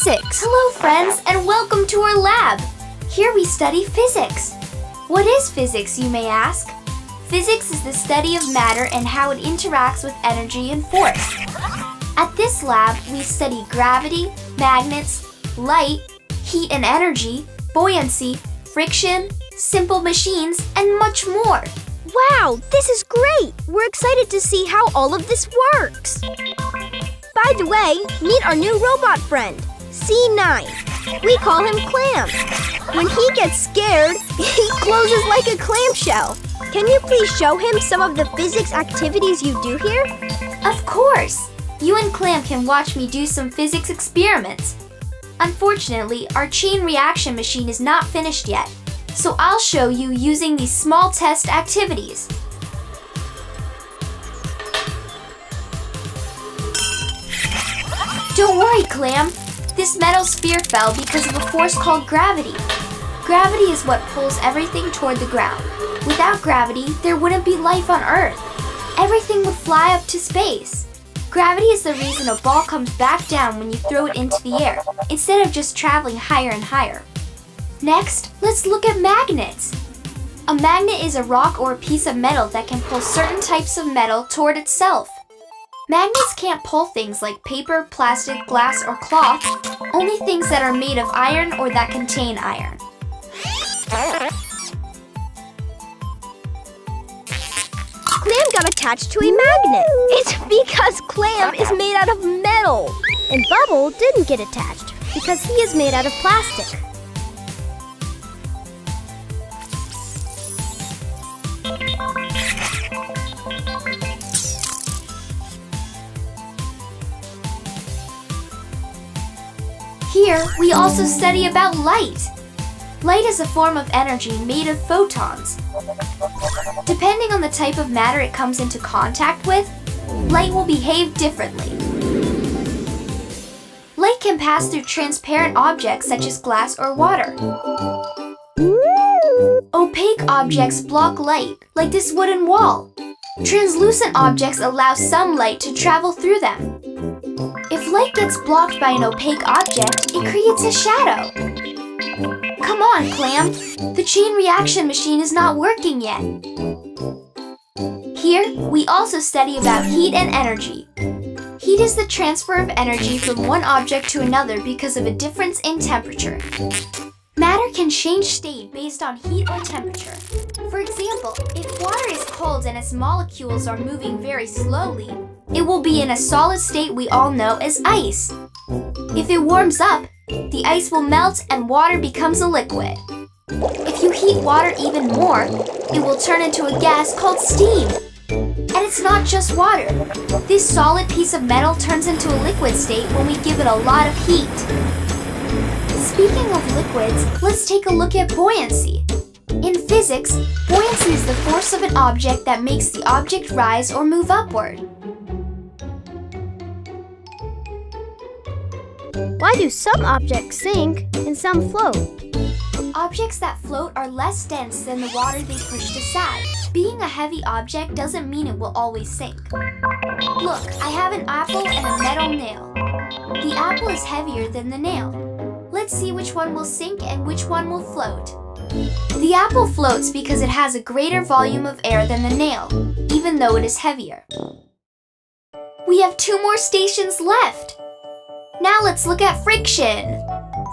physics! Hello friends, and welcome to our lab! Here we study physics. What is physics, you may ask? Physics is the study of matter and how it interacts with energy and force. At this lab, we study gravity, magnets, light, heat and energy, buoyancy, friction, simple machines, and much more. Wow, this is great! We're excited to see how all of this works. By the way, meet our new robot friend, C9. We call him Clam. When he gets scared, he closes like a clamshell. Can you please show him some of the physics activities you do here? Of course! You and Clam can watch me do some physics experiments. Unfortunately, our chain reaction machine is not finished yet, so I'll show you using these small test activities. Don't worry, Clam. This metal sphere fell because of a force called gravity. Gravity is what pulls everything toward the ground. Without gravity, there wouldn't be life on Earth. Everything would fly up to space. Gravity is the reason a ball comes back down when you throw it into the air, instead of just traveling higher and higher. Next, let's look at magnets. A magnet is a rock or a piece of metal that can pull certain types of metal toward itself. Magnets can't pull things like paper, plastic, glass, or cloth, only things that are made of iron or that contain iron. Clam got attached to a magnet. It's because Clam is made out of metal. And Bubble didn't get attached because he is made out of plastic. Here, we also study about light. Light is a form of energy made of photons. Depending on the type of matter it comes into contact with, light will behave differently. Light can pass through transparent objects such as glass or water. Opaque objects block light, like this wooden wall. Translucent objects allow some light to travel through them. If light gets blocked by an opaque object, it creates a shadow. Come on, Clam. The chain reaction machine is not working yet. Here, we also study about heat and energy. Heat is the transfer of energy from one object to another because of a difference in temperature. Matter can change state based on heat or temperature. For example, if water is cold and its molecules are moving very slowly, it will be in a solid state we all know as ice. If it warms up, the ice will melt and water becomes a liquid. If you heat water even more, it will turn into a gas called steam. And it's not just water. This solid piece of metal turns into a liquid state when we give it a lot of heat. Speaking of liquids, let's take a look at buoyancy. In physics, buoyancy is the force of an object that makes the object rise or move upward. Why do some objects sink and some float? Objects that float are less dense than the water they pushed aside. Being a heavy object doesn't mean it will always sink. Look, I have an apple and a metal nail. The apple is heavier than the nail. Let's see which one will sink and which one will float. The apple floats because it has a greater volume of air than the nail, even though it is heavier. We have 2 more stations left. Now let's look at friction.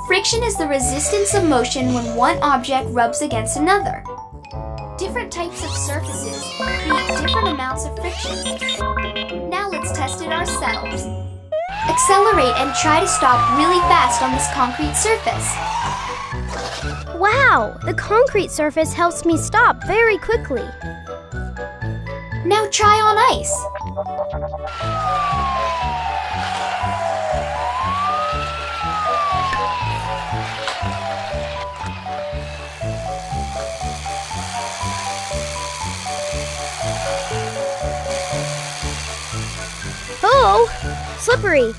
Friction is the resistance of motion when one object rubs against another. Different types of surfaces create different amounts of friction. Now let's test it ourselves. Accelerate and try to stop really fast on this concrete surface. Wow, the concrete surface helps me stop very quickly. Now try on ice. Oh, slippery.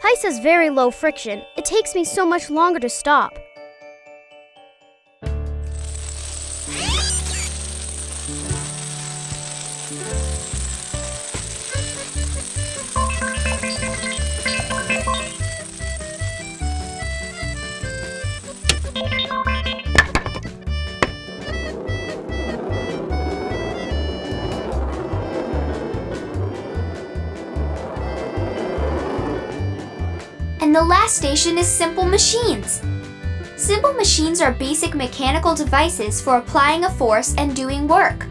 Ice has very low friction. It takes me so much longer to stop. the last station is simple machines. Simple machines are basic mechanical devices for applying a force and doing work.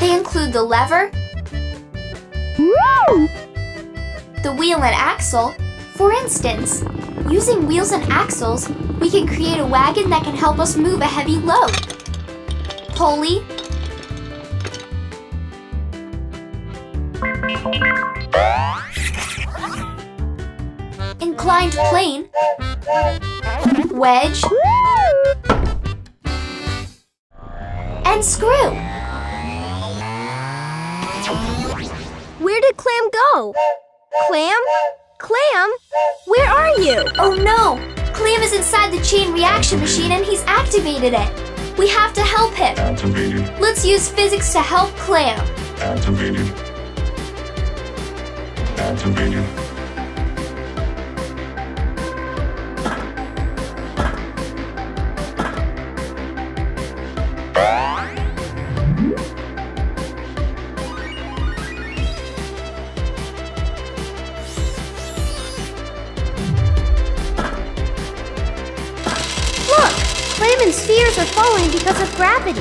They include the lever, the wheel and axle. For instance, using wheels and axles, we can create a wagon that can help us move a heavy load. Pulley, inclined plane, wedge, and screw. Where did Clam go? Clam? Clam? Where are you? Oh no! Clam is inside the chain reaction machine and he's activated it. We have to help him. Activated. Let's use physics to help Clam. Activated. Activated. Look! Clam and spheres are falling because of gravity.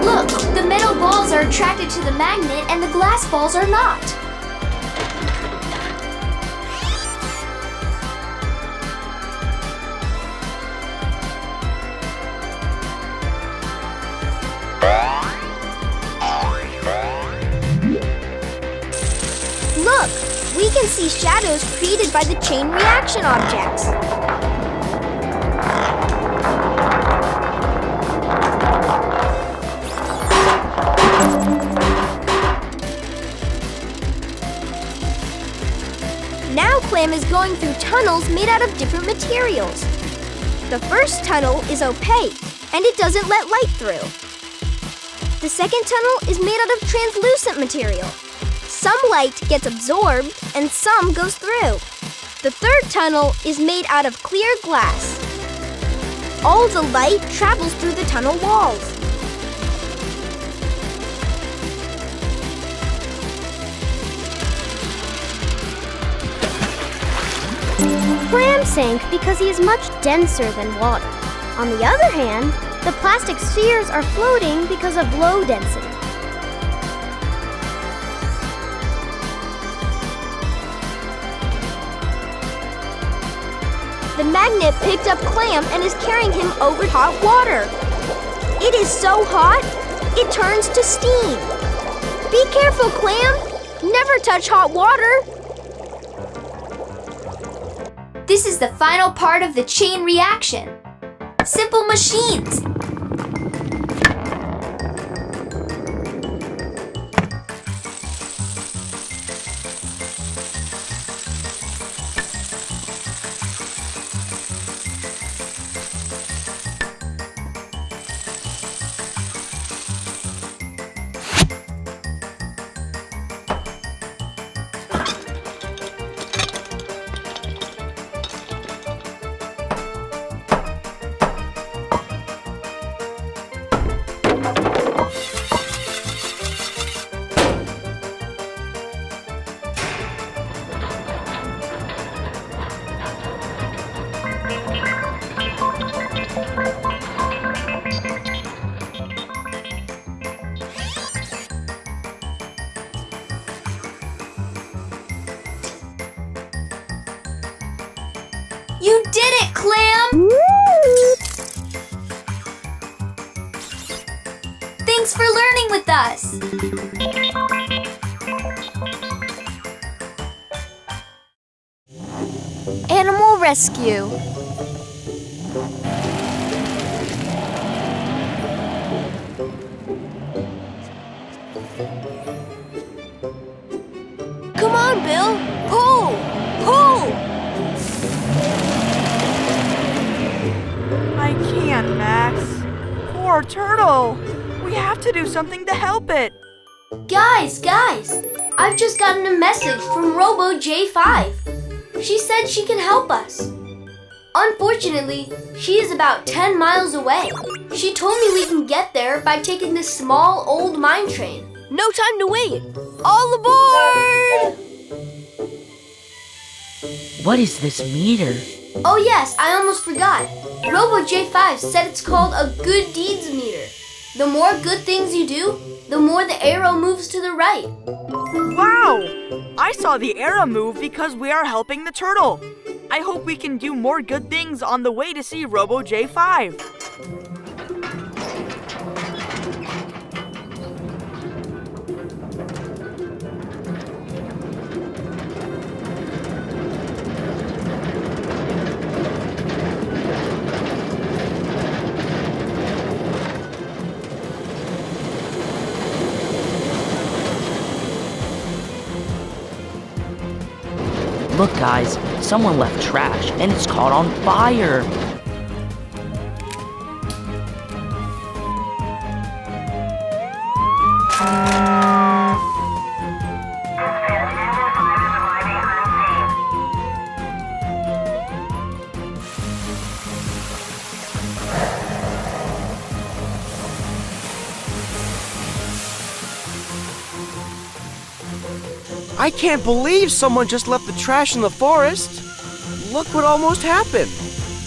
Look, the metal balls are attracted to the magnet and the glass balls are not. Look! We can see shadows created by the chain reaction objects. Now Clam is going through tunnels made out of different materials. The first tunnel is opaque, and it doesn't let light through. The second tunnel is made out of translucent material. Some light gets absorbed, and some goes through. The third tunnel is made out of clear glass. All the light travels through the tunnel walls. Clam sank because he is much denser than water. On the other hand, the plastic spheres are floating because of low density. The magnet picked up Clam and is carrying him over hot water. It is so hot, it turns to steam. Be careful, Clam! Never touch hot water! This is the final part of the chain reaction. Simple machines. You did it, Clam! Thanks for learning with us! Animal rescue. Come on, Bill! Pull! man, Max. Poor turtle. We have to do something to help it. Guys! I've just gotten a message from Robo J5. She said she can help us. Unfortunately, she is about 10 miles away. She told me we can get there by taking this small old mine train. No time to wait. All aboard! What is this meter? Oh yes, I almost forgot. Robo J5 said it's called a good deeds meter. The more good things you do, the more the arrow moves to the right. Wow! I saw the arrow move because we are helping the turtle. I hope we can do more good things on the way to see Robo J5. Look, guys, someone left trash and it's caught on fire. I can't believe someone just left the trash in the forest. Look what almost happened.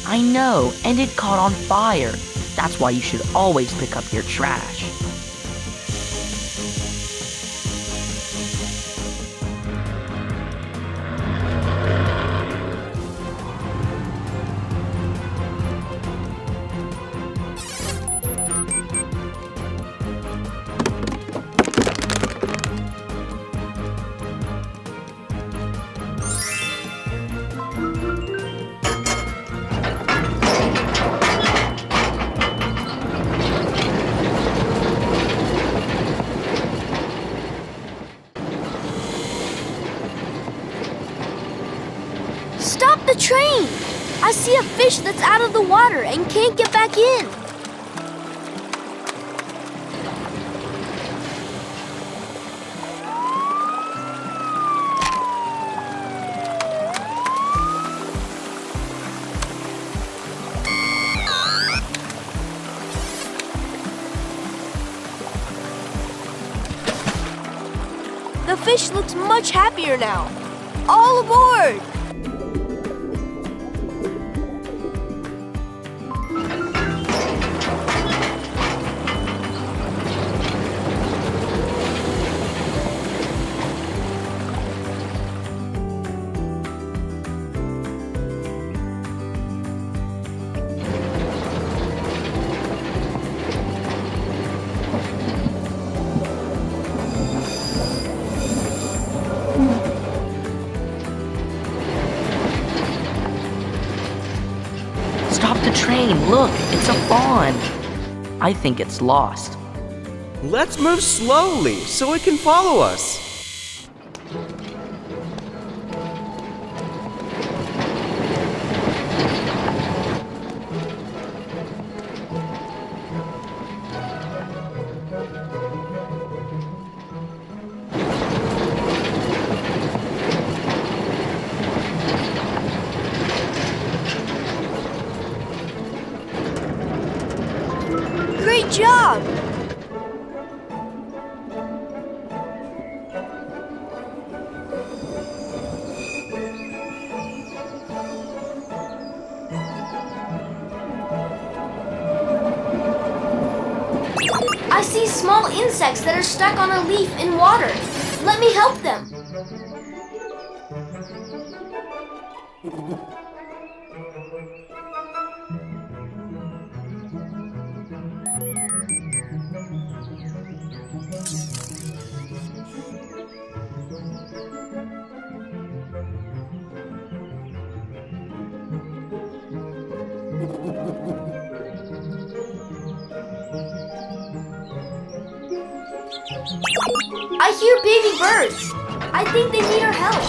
I know, and it caught on fire. That's why you should always pick up your trash. Stop the train! I see a fish that's out of the water and can't get back in. The fish looks much happier now. All aboard! Stop the train, look, it's a fawn. I think it's lost. Let's move slowly so it can follow us. Great job! I see small insects that are stuck on a leaf in water. Let me help them. I hear baby birds. I think they need our help.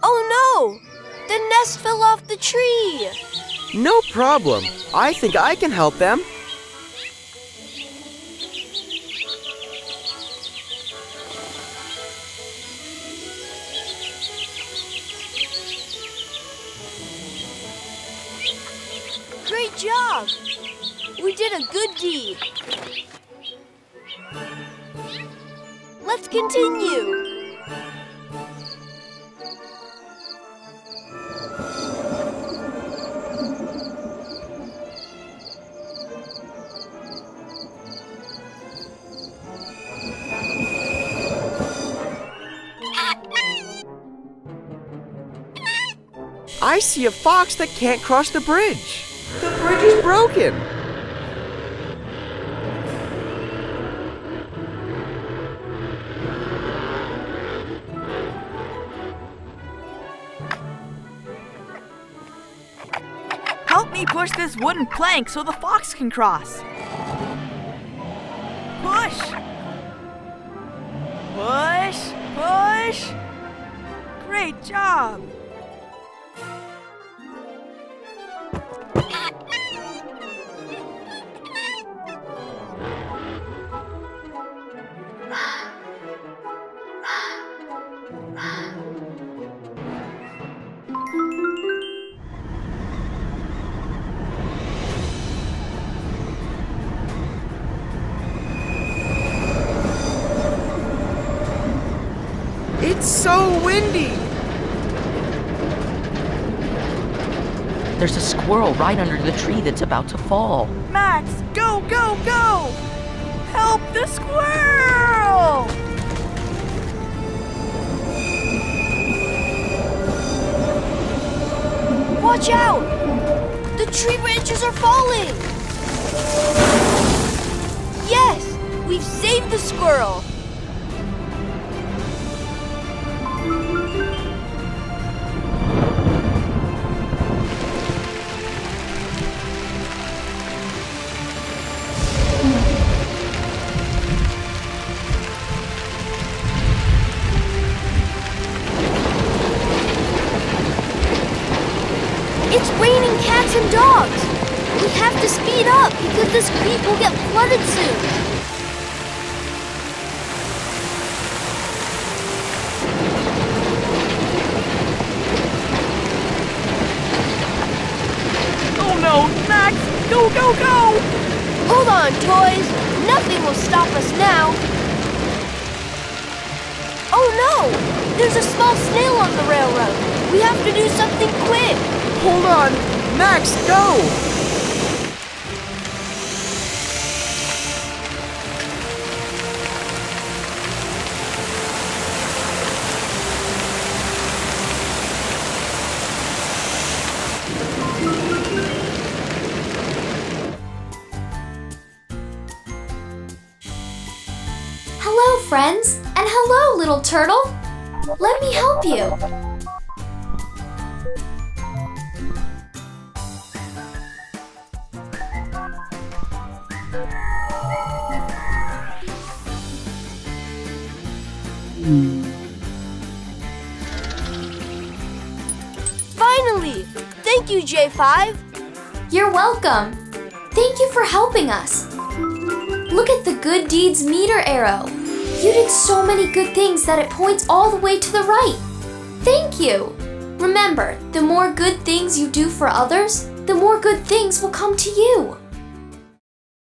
Oh no! The nest fell off the tree! No problem. I think I can help them. Great job! We did a good deed. Let's continue. I see a fox that can't cross the bridge. The bridge is broken. Help me push this wooden plank so the fox can cross. Push! Push! Push! Great job! It's so windy. There's a squirrel right under the tree that's about to fall. Max, go, go, go! Help the squirrel! Watch out! The tree branches are falling! Yes! We've saved the squirrel! It's raining cats and dogs! We have to speed up because this creek will get flooded soon! Oh no, Max, go, go, go! Hold on, toys! Nothing will stop us now! Oh no! There's a small snail on the railroad! We have to do something quick! Hold on. Max, go! Hello, friends, and hello, little turtle. Let me help you. Finally! Thank you, J5! You're welcome. Thank you for helping us. Look at the good deeds meter arrow. You did so many good things that it points all the way to the right. Thank you. Remember, the more good things you do for others, the more good things will come to you.